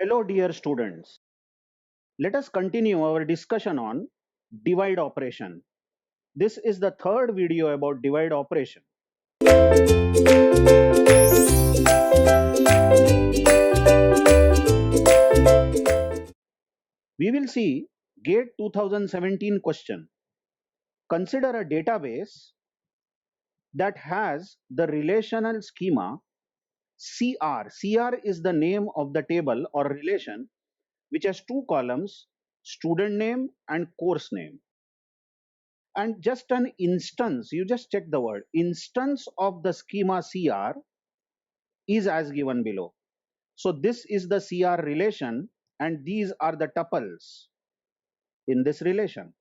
Hello, dear students. Let us continue our discussion on divide operation. This is the third video about divide operation. We will see GATE 2017 question. Consider a database that has the relational schema CR. CR is the name of the table or relation which has two columns, student name and course name. And just an instance, you just check the word, instance of the schema CR is as given below. So this is the CR relation and these are the tuples in this relation.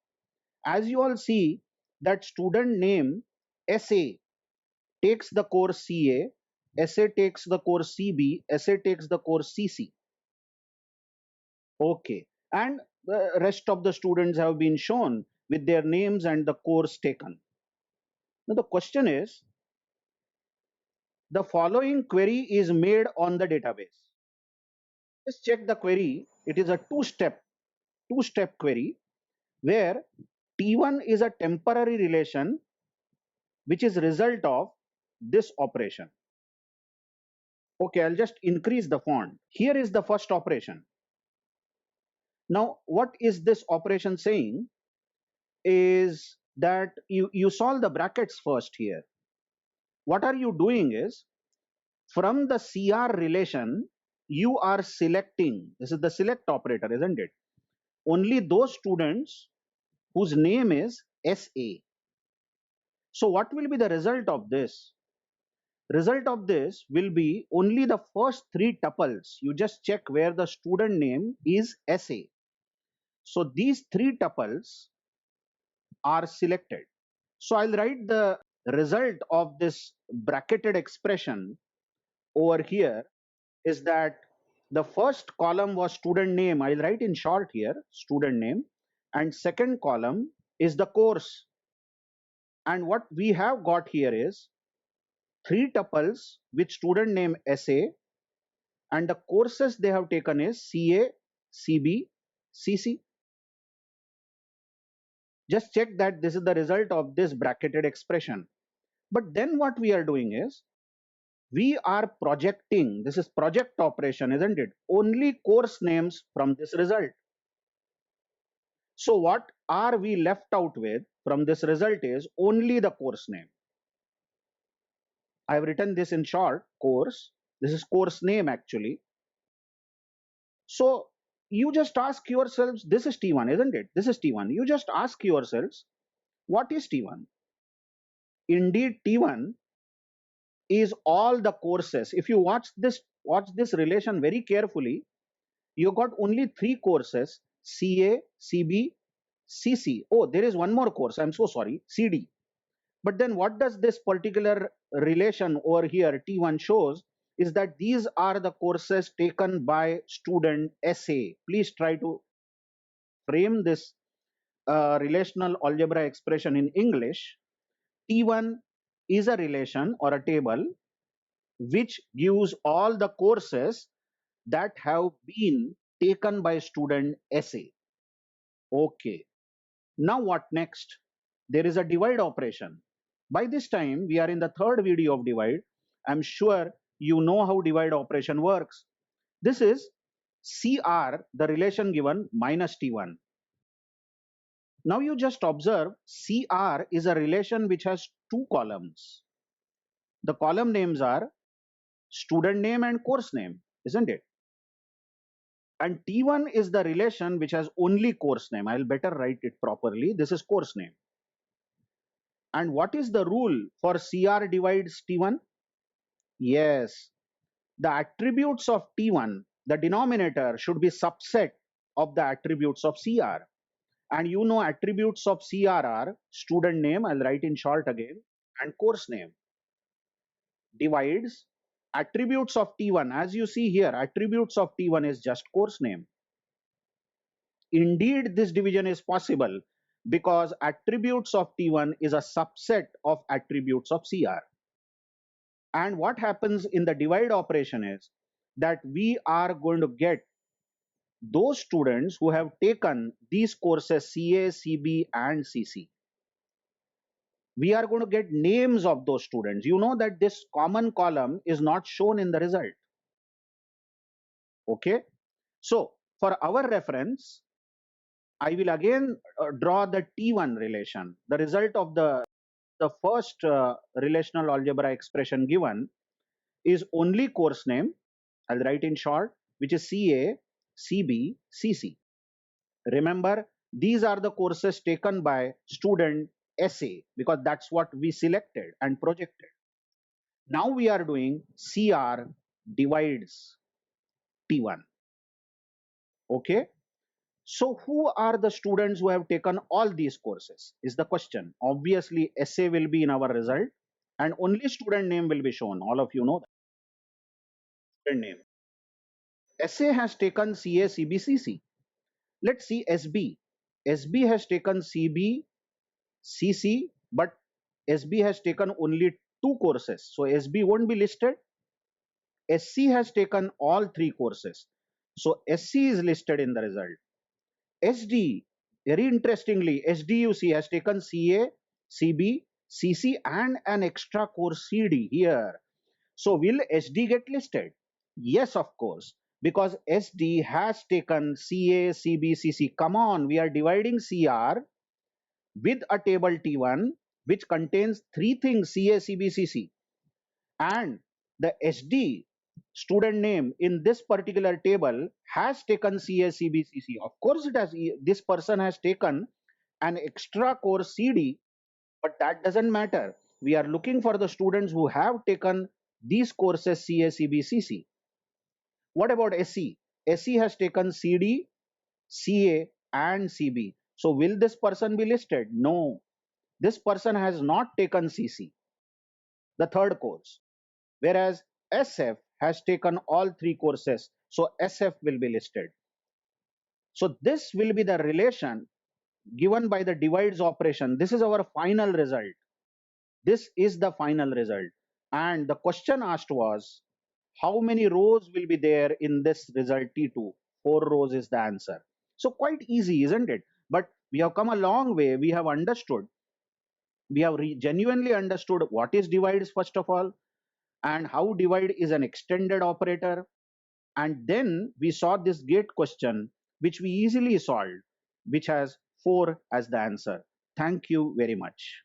As you all see that student name SA takes the course CA, SA takes the course CB, SA takes the course CC. Okay. And the rest of the students have been shown with their names and the course taken. Now the question is, the following query is made on the database. Just check the query. It is a two-step query where T1 is a temporary relation which is result of this operation. Okay, I'll just increase the font. Here is the first operation. Now, what is this operation saying is that you solve the brackets first here. What are you doing is, from the CR relation, you are selecting, this is the select operator, isn't it? Only those students whose name is SA. So what will be the result of this? Result of this will be only the first three tuples. You just check where the student name is SA. So these three tuples are selected. So I'll write the result of this bracketed expression over here is that the first column was student name. I'll write in short here, student name, and second column is the course. And what we have got here is three tuples with student name SA, and the courses they have taken is CA, CB, CC. Just check that this is the result of this bracketed expression. But then what we are doing is, we are projecting, this is project operation, isn't it? Only course names from this result. So what are we left out with from this result is only the course name. I have written this in short, course. This is course name actually. So you just ask yourselves, this is T1, isn't it? This is T1. You just ask yourselves, what is T1? Indeed, T1 is all the courses. If you watch this relation very carefully, you got only three courses, CA, CB, CC. Oh, there is one more course. I'm so sorry, CD. But then what does this particular relation over here, T1, shows is that these are the courses taken by student SA. Please try to frame this relational algebra expression in English. T1 is a relation or a table which gives all the courses that have been taken by student SA. Okay. Now what next? There is a divide operation. By this time, we are in the third video of divide. I'm sure you know how divide operation works. This is CR, the relation given minus T1. Now you just observe CR is a relation which has two columns. The column names are student name and course name, isn't it? And T1 is the relation which has only course name. I'll better write it properly. This is course name. And what is the rule for CR divides T1? Yes, the attributes of T1, the denominator should be subset of the attributes of CR. And you know attributes of CR are student name, I'll write in short again, and course name. Divides attributes of T1, as you see here, attributes of T1 is just course name. Indeed, this division is possible because attributes of T1 is a subset of attributes of CR. And what happens in the divide operation is that we are going to get those students who have taken these courses CA, CB, and CC. We are going to get names of those students. You know that this common column is not shown in the result. Okay. So for our reference, I will again draw the T1 relation. The result of the first relational algebra expression given is only course name. I'll write in short, which is CA, CB, CC. Remember, these are the courses taken by student SA because that's what we selected and projected. Now we are doing CR divides T1. Okay. So who are the students who have taken all these courses is the question. Obviously, SA will be in our result and only student name will be shown. All of you know that student name. SA has taken CA, CB, CC. Let's see SB. SB has taken CB, CC, but SB has taken only two courses. So SB won't be listed. SC has taken all three courses. So SC is listed in the result. SD, very interestingly, SDUC has taken CA, CB, CC, and an extra course CD here. So will SD get listed? Yes, of course, because SD has taken CA, CB, CC. Come on, we are dividing CR with a table T1 which contains three things CA, CB, CC. And the SD student name in this particular table has taken CSCBCC. Of course, it has. This person has taken an extra course CD, but that doesn't matter. We are looking for the students who have taken these courses CSCBCC. What about SC? SC has taken CD, CA, and CB. So, will this person be listed? No. This person has not taken CC, the third course, whereas SF has taken all three courses. So SF will be listed. So this will be the relation given by the divides operation. This is our final result. This is the final result. And the question asked was, how many rows will be there in this result T2? 4 rows is the answer. So quite easy, isn't it? But we have come a long way. We have understood. We have genuinely understood what is divides first of all, and how divide is an extended operator. And then we saw this gate question, which we easily solved, which has 4 as the answer. Thank you very much.